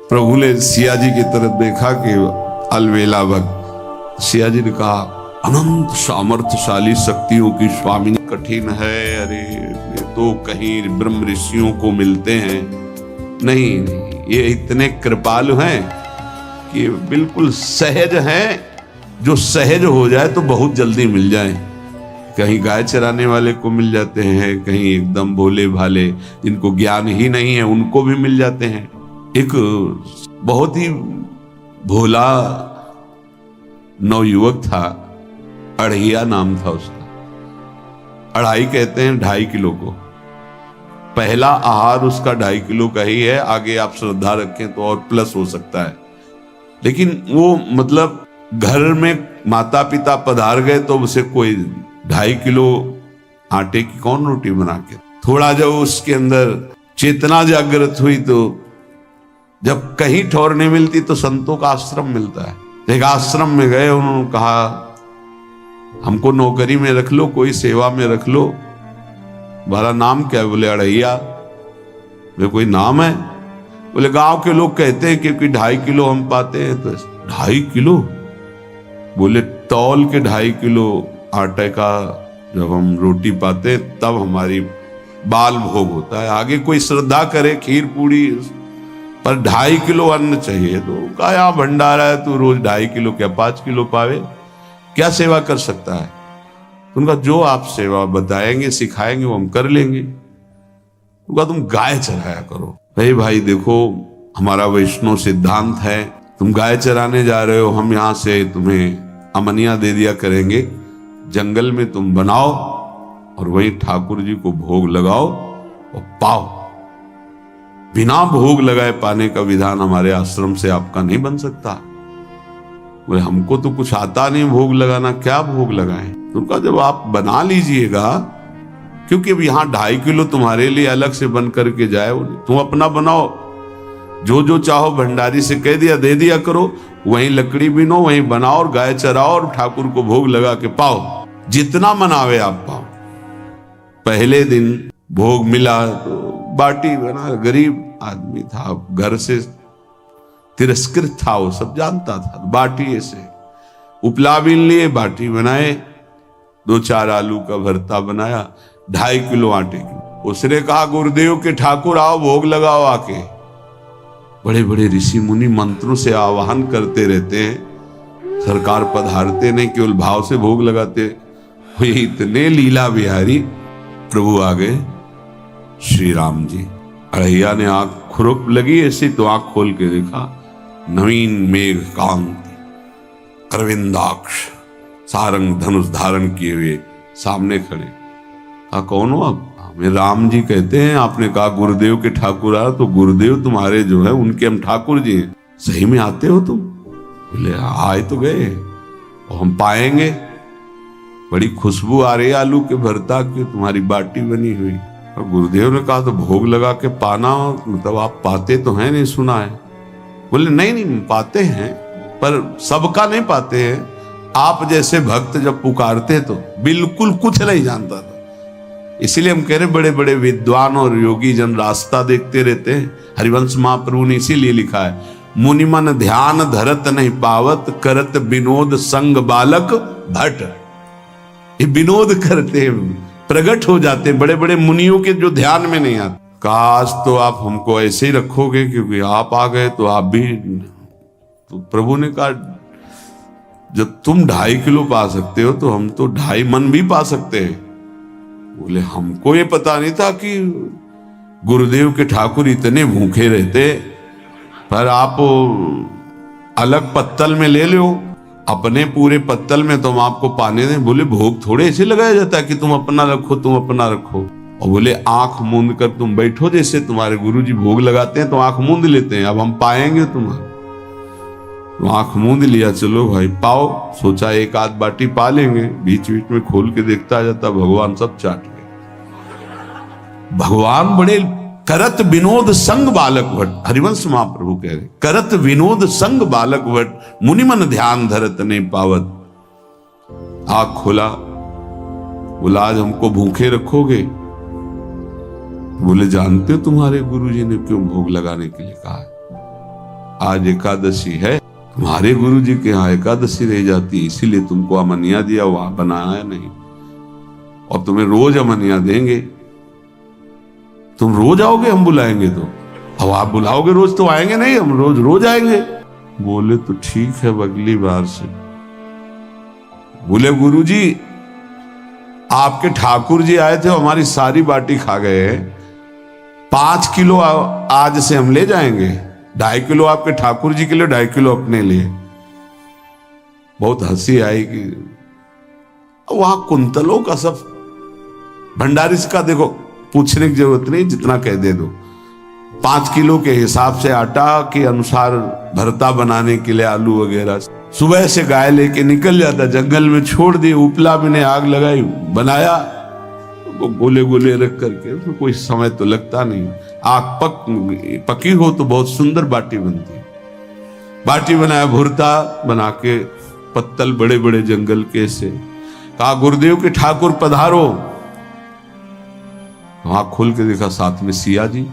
प्रभु ने सिया जी की तरफ देखा कि अलवेला भक्त। सिया जी ने कहा, अनंत सामर्थ्यशाली शक्तियों की स्वामी कठिन है। अरे ये तो कहीं ब्रह्म ऋषियों को मिलते हैं। नहीं, ये इतने कृपालु हैं कि बिल्कुल सहज हैं। जो सहज हो जाए तो बहुत जल्दी मिल जाए। कहीं गाय चराने वाले को मिल जाते हैं, कहीं एकदम भोले भाले जिनको ज्ञान ही नहीं है उनको भी मिल जाते हैं। एक बहुत ही भोला नवयुवक था, अढ़िया नाम था उसका। अढ़ाई कहते हैं 2.5 किलो को। पहला आहार उसका 2.5 किलो का ही है। आगे आप श्रद्धा रखें तो और प्लस हो सकता है। लेकिन वो मतलब घर में माता पिता पधार गए तो उसे कोई 2.5 किलो आटे की कौन रोटी बना के। थोड़ा जब उसके अंदर चेतना जागृत हुई तो जब कहीं ठौर नहीं मिलती तो संतों का आश्रम मिलता है। एक आश्रम में गए, उन्होंने कहा हमको नौकरी में रख लो, कोई सेवा में रख लो। तुम्हारा नाम क्या है? बोले अढ़ैया। बोले कोई नाम है? बोले गांव के लोग कहते हैं क्योंकि 2.5 किलो हम पाते हैं। तो 2.5 किलो? बोले तौल के 2.5 किलो आटे का जब हम रोटी पाते तब हमारी बाल भोग होता है। आगे कोई श्रद्धा करे खीर पूड़ी, पर 2.5 किलो अन्न चाहिए। तो कहा यहाँ भंडारा है, तो रोज 2.5 किलो क्या 5 किलो पावे, क्या सेवा कर सकता है? उनका जो आप सेवा बताएंगे सिखाएंगे वो हम कर लेंगे। उनका तुम गाय चराया करो। भाई देखो, हमारा वैष्णव सिद्धांत है, तुम गाय चराने जा रहे हो, हम यहां से तुम्हें अमनिया दे दिया करेंगे। जंगल में तुम बनाओ और वहीं ठाकुर जी को भोग लगाओ और पाओ। बिना भोग लगाए पाने का विधान हमारे आश्रम से आपका नहीं बन सकता। बोले हमको तो कुछ आता नहीं भोग लगाना, क्या भोग लगाएं? तो उनका जब आप बना लीजिएगा, क्योंकि अब यहाँ 2.5 किलो तुम्हारे लिए अलग से बन करके जाए, तुम अपना बनाओ। जो जो चाहो भंडारी से कह दिया दे दिया करो, वहीं लकड़ी बिनो, वहीं बनाओ और गाय चराओ और ठाकुर को भोग लगा के पाओ। जितना मनावे आप पाओ। पहले दिन भोग मिला तो बाटी बना, गरीब आदमी था, घर से तिरस्कृत था, वो सब जानता था। बाटी ऐसे उपला बीन लिए, बाटी बनाए, 2-4 आलू का भरता बनाया, 2.5 किलो आटे की। उसने कहा गुरुदेव के ठाकुर आओ भोग लगाओ आके। बड़े बड़े ऋषि मुनि मंत्रों से आवाहन करते रहते हैं, सरकार पधारते नहीं, केवल भाव से भोग लगाते। ये इतने लीला बिहारी प्रभु आ गए श्री राम जी। अढ़ैया ने आंख खुरप लगी ऐसी तो आंख खोल के देखा, नवीन मेघ कांति, अरविंदाक्ष, सारंग धनुष धारण किए हुए सामने खड़े। कौन हो आप? हमें राम जी कहते हैं। आपने कहा गुरुदेव के ठाकुर आ, तो गुरुदेव तुम्हारे जो है उनके हम ठाकुर जी हैं। सही में आते हो तुम? बोले आए तो गए और हम पाएंगे। बड़ी खुशबू आ रही है आलू के भरता की, तुम्हारी बाटी बनी हुई। और गुरुदेव ने कहा तो भोग लगा के पाना, मतलब आप पाते तो हैं? नहीं सुना है। बोले नहीं पाते हैं, पर सबका नहीं पाते हैं। आप जैसे भक्त जब पुकारते तो बिल्कुल कुछ नहीं जानता था। इसीलिए हम कह रहे बड़े बड़े विद्वान और योगी जन रास्ता देखते रहते हैं। हरिवंश महाप्रभु ने इसीलिए लिखा है, मुनिमन ध्यान धरत नहीं पावत, करत विनोद संग बालक भट। ये विनोद करते हैं, प्रकट हो जाते हैं बड़े बड़े मुनियों के जो ध्यान में नहीं आते। काश तो आप हमको ऐसे ही रखोगे, क्योंकि आप आ गए तो आप भी। तो प्रभु ने कहा जब तुम 2.5 किलो पा सकते हो तो हम तो 2.5 मन भी पा सकते हैं। बोले हमको ये पता नहीं था कि गुरुदेव के ठाकुर इतने भूखे रहते, पर आप अलग पत्तल में ले लो, अपने पूरे पत्तल में तुम आपको पाने दें। बोले भोग थोड़े ऐसे लगाया जाता है कि तुम अपना रखो तुम अपना रखो। और बोले आंख मूंद कर तुम बैठो, जैसे तुम्हारे गुरुजी भोग लगाते हैं तो आंख मूंद लेते हैं, अब हम पाएंगे तुम्हारे। तो आंख मूंद लिया, चलो भाई पाओ। सोचा एक आध बाटी पा लेंगे, बीच बीच में खोल के देखता जाता, भगवान सब चाट गए। भगवान बड़े करत विनोद संग बालक भट, हरिवंश महाप्रभु कह रहे, करत विनोद संग बालक भट, मुनिमन ध्यान धरत नहीं पावत। आंख खोला, बोला आज हमको भूखे रखोगे? बोले जानते हो तुम्हारे गुरुजी ने क्यों भोग लगाने के लिए कहा है? आज एकादशी है, तुम्हारे गुरु जी के यहाँ एकादशी रह जाती, इसीलिए तुमको अमनिया दिया, वहां बनाया नहीं, और तुम्हें रोज अमनिया देंगे। तुम रोज आओगे, हम बुलाएंगे तो? अब आप बुलाओगे रोज तो आएंगे नहीं, हम रोज रोज आएंगे। बोले तो ठीक है, अगली बार से। बोले गुरु जी आपके ठाकुर जी आए थे, हमारी सारी बाटी खा गए, 5 किलो आज से हम ले जाएंगे, 2.5 किलो आपके ठाकुर जी के लिए, 2.5 किलो अपने लिए। बहुत हंसी आई कि वहां कुंतलों का सब भंडारी का देखो, पूछने की जरूरत नहीं, जितना कह दे दो। 5 किलो के हिसाब से आटा के अनुसार भरता बनाने के लिए आलू वगैरह सुबह से गाय लेके निकल जाता, जंगल में छोड़ दिए, उपला में ने आग लगाई, बनाया, वो गोले गोले रख करके, उसमें कोई समय तो लगता नहीं। आग पकी हो तो बहुत सुंदर बाटी बनती है। बाटी बनाया, भुरता बना के, पत्तल बड़े बड़े जंगल के से। कहा गुरुदेव के ठाकुर पधारो। आँख खोल के देखा, साथ में सिया जी।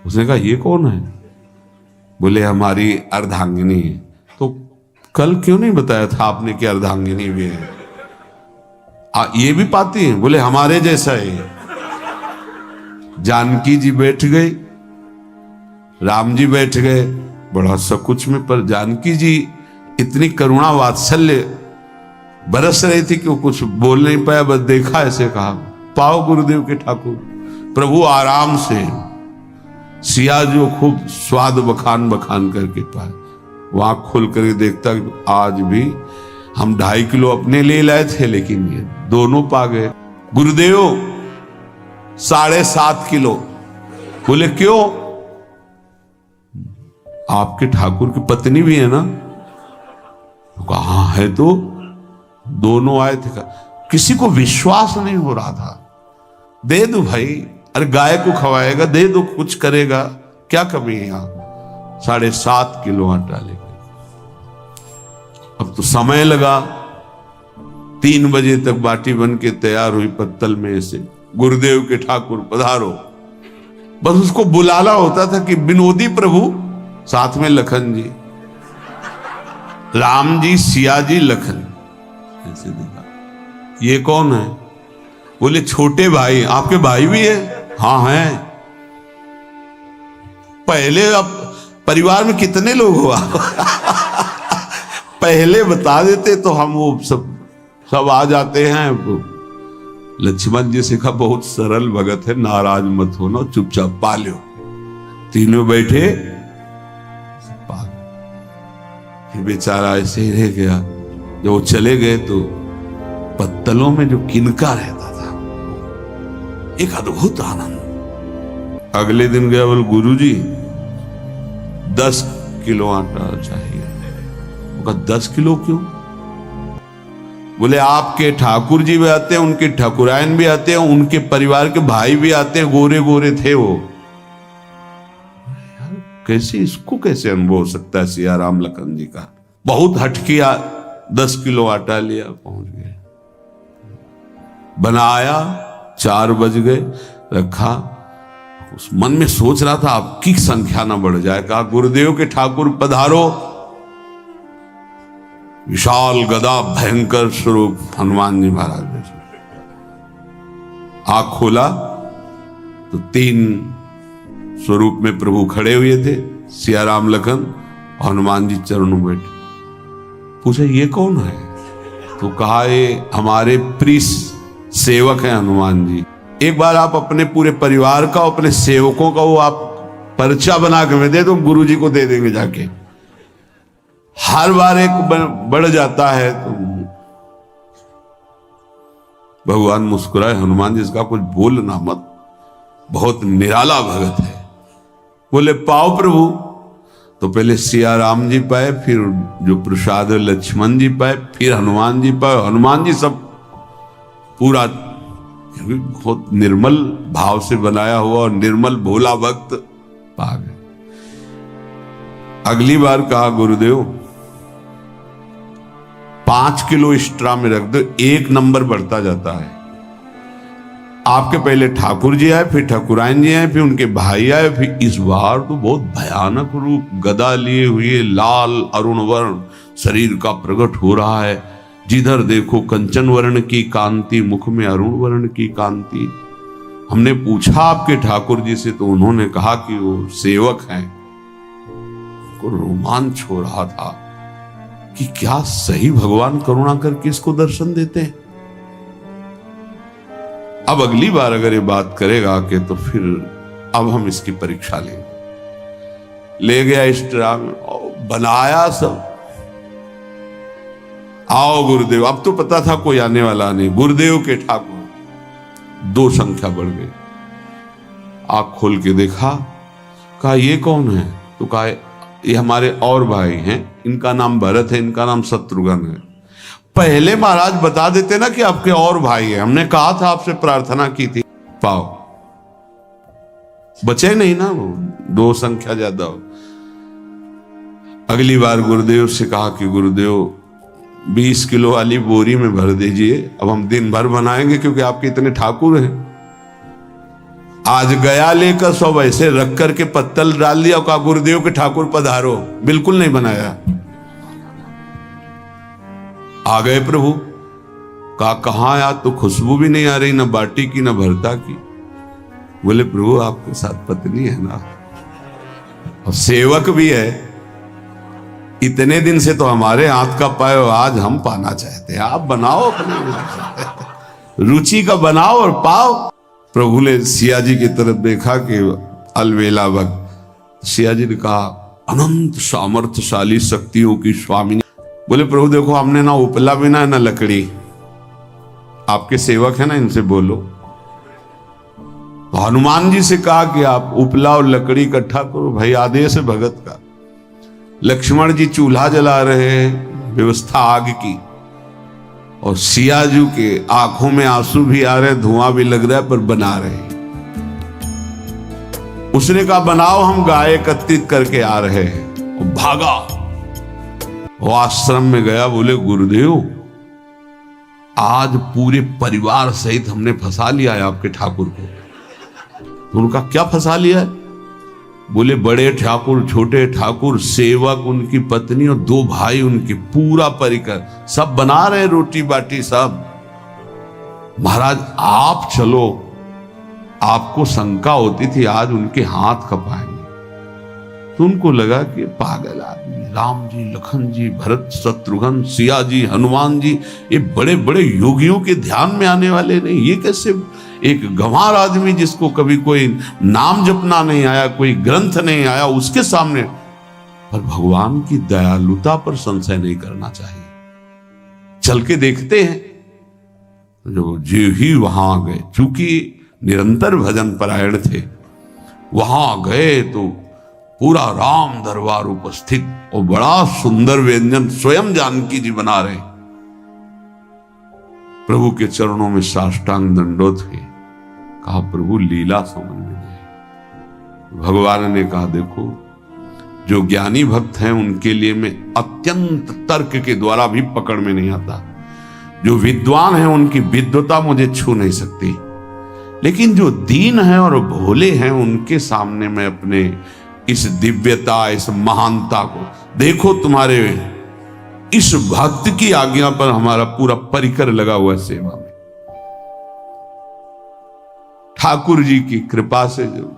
उसने कहा ये कौन है? बोले हमारी अर्धांगिनी है। तो कल क्यों नहीं बताया था आपने कि अर्धांगिनी भी है? ये भी पाती है? बोले हमारे जैसा है। जानकी जी बैठ गई, राम जी बैठ गए, बड़ा सकुच में, पर जानकी जी इतनी करुणा वात्सल्य बरस रही थी कि वो कुछ बोल नहीं पाया, बस देखा, ऐसे कहा पाओ गुरुदेव के ठाकुर। प्रभु आराम से, सिया जो खूब स्वाद बखान बखान करके पाए, वहां खोल कर देखता आज भी हम 2.5 किलो अपने लिए लाए थे, लेकिन ये दोनों पा गए। गुरुदेव 7.5 किलो। बोले क्यों? आपके ठाकुर की पत्नी भी है ना? कहा है, तो दोनों आए थे। किसी को विश्वास नहीं हो रहा था। दे दो भाई, अरे गाय को खवाएगा, दे दो, कुछ करेगा, क्या कमी है यहां? 7.5 किलो आटा लेकर। अब तो समय लगा, 3 बजे तक बाटी बन के तैयार हुई पत्तल में से। गुरुदेव के ठाकुर पधारो। बस उसको बुलाना होता था कि विनोदी प्रभु, साथ में लखन जी, राम जी, सिया जी, लखन। ऐसे देखा, ये कौन है? बोले छोटे भाई। आपके भाई भी है? हाँ है। पहले अब परिवार में कितने लोग हुआ? पहले बता देते तो हम वो सब आ जाते हैं। लक्ष्मण जी से कहा बहुत सरल भगत है, नाराज मत होना, चुपचाप पा लो। तीनों बैठे, फिर बेचारा ऐसे ही रह गया। जब वो चले गए तो पत्तलों में जो किनका रहता था, एक अद्भुत आनंद। अगले दिन गया, बोल गुरुजी 10 किलो आटा चाहिए। वो कहा 10 किलो क्यों? बोले आपके ठाकुर जी भी आते हैं, उनके ठाकुरायन भी आते हैं, उनके परिवार के भाई भी आते हैं, गोरे गोरे थे वो। कैसे, इसको कैसे अनुभव हो सकता है? सिया राम लखन जी का बहुत हट किया। 10 किलो आटा लिया, पहुंच गए, बनाया, 4 बज गए, रखा। उस मन में सोच रहा था आपकी संख्या ना बढ़ जाए। कहा गुरुदेव के ठाकुर पधारो। विशाल गदा, भयंकर स्वरूप हनुमान जी महाराज। आंख खोला तो 3 स्वरूप में प्रभु खड़े हुए थे, सिया राम लखन, हनुमान जी चरणों बैठे। पूछा ये कौन है? तो कहा ये हमारे प्रिय सेवक हैं हनुमान जी। एक बार आप अपने पूरे परिवार का, अपने सेवकों का वो आप पर्चा बना के दे दो, गुरु जी को दे देंगे जाके। हर बार एक बढ़ जाता है तो भगवान मुस्कुराए, हनुमान जी इसका कुछ बोलना मत, बहुत निराला भगत है। बोले पाओ प्रभु। तो पहले सिया राम जी पाए, फिर जो प्रसाद लक्ष्मण जी पाए, फिर हनुमान जी पाए। हनुमान जी सब पूरा बहुत निर्मल भाव से बनाया हुआ और निर्मल भोला भक्त पा गए। अगली बार कहा गुरुदेव 5 किलो एक्स्ट्रा में रख दो, 1 नंबर बढ़ता जाता है। आपके पहले ठाकुर जी आए, फिर ठाकुरायन जी आए, फिर उनके भाई आए, फिर इस बार तो बहुत भयानक रूप गदा लिए हुए लाल अरुण वर्ण शरीर का प्रकट हो रहा है। जिधर देखो कंचन वर्ण की कांति, मुख में अरुण वर्ण की कांति। हमने पूछा आपके ठाकुर जी से तो उन्होंने कहा कि वो सेवक हैं। को रोमांच हो रहा था कि क्या सही भगवान करुणा करके इसको दर्शन देते हैं। अब अगली बार अगर ये बात करेगा कि तो फिर अब हम इसकी परीक्षा लेंगे। ले गया इस ट्राम बनाया सब। आओ गुरुदेव। अब तो पता था कोई आने वाला नहीं। गुरुदेव के ठाकुर 2 संख्या बढ़ गई। आंख खोल के देखा, कहा ये कौन है? तो कहा ये हमारे और भाई हैं, इनका नाम भरत है, इनका नाम शत्रुघ्न है। पहले महाराज बता देते ना कि आपके और भाई हैं, हमने कहा था आपसे प्रार्थना की थी। पाओ बचे नहीं ना, वो 2 संख्या ज्यादा हो। अगली बार गुरुदेव से कहा कि गुरुदेव 20 किलो वाली बोरी में भर दीजिए, अब हम दिन भर बनाएंगे क्योंकि आपके इतने ठाकुर हैं। आज गया लेकर सब ऐसे रख करके पत्तल डाल दिया और कहा गुरुदेव के ठाकुर पधारो। बिल्कुल नहीं बनाया। आ गए प्रभु। कहा कहां यार, तो खुशबू भी नहीं आ रही, ना बाटी की ना भरता की। बोले प्रभु आपके साथ पत्नी है ना और सेवक भी है, इतने दिन से तो हमारे हाथ का पाए, आज हम पाना चाहते हैं, आप बनाओ अपने रुचि का बनाओ और पाओ। प्रभु ने सिया जी की तरफ देखा कि अलवेला भक्त। सिया जी ने कहा अनंत सामर्थ्यशाली शक्तियों की स्वामी। बोले प्रभु देखो हमने ना उपला बिना ना लकड़ी, आपके सेवक है ना, इनसे बोलो। तो हनुमान जी से कहा कि आप उपला और लकड़ी इकट्ठा करो, भाई आदेश है भगत का। लक्ष्मण जी चूल्हा जला रहे हैं, व्यवस्था आग की, और सियाजू के आंखों में आंसू भी आ रहे, धुआं भी लग रहा है, पर बना रहे। उसने कहा बनाओ, हम गाय एकत्रित करके आ रहे हैं। और भागा, वो आश्रम में गया। बोले गुरुदेव आज पूरे परिवार सहित हमने फंसा लिया है आपके ठाकुर को। तो उनका क्या फंसा लिया है? बोले बड़े ठाकुर, छोटे ठाकुर, सेवक, उनकी पत्नी और 2 भाई उनके, पूरा परिकर सब बना रहे रोटी बाटी सब। महाराज आप चलो, आपको शंका होती थी आज उनके हाथ कपाएंगे। तो उनको लगा कि पागल आदमी, राम जी, लखन जी, भरत, शत्रुघ्न, सिया जी, हनुमान जी, ये बड़े बड़े योगियों के ध्यान में आने वाले नहीं, ये कैसे एक गंवार आदमी जिसको कभी कोई नाम जपना नहीं आया, कोई ग्रंथ नहीं आया, उसके सामने। पर भगवान की दयालुता पर संशय नहीं करना चाहिए। चल के देखते हैं। जो जी ही वहां गए, चूंकि निरंतर भजन परायण थे, वहां गए तो पूरा राम दरबार उपस्थित और बड़ा सुंदर व्यंजन स्वयं जानकी जी बना रहे। प्रभु के चरणों में साष्टांग दंडोत हुए। कहा प्रभु लीला समझ में नहीं। भगवान ने कहा देखो, जो ज्ञानी भक्त हैं उनके लिए मैं अत्यंत तर्क के द्वारा भी पकड़ में नहीं आता। जो विद्वान हैं उनकी विद्वता मुझे छू नहीं सकती, लेकिन जो दीन हैं और भोले हैं उनके सामने मैं अपने इस दिव्यता, इस महानता को देखो। तुम्हारे इस भक्त की आज्ञा पर हमारा पूरा परिकर लगा हुआ है सेवा में। ठाकुर जी की कृपा से जो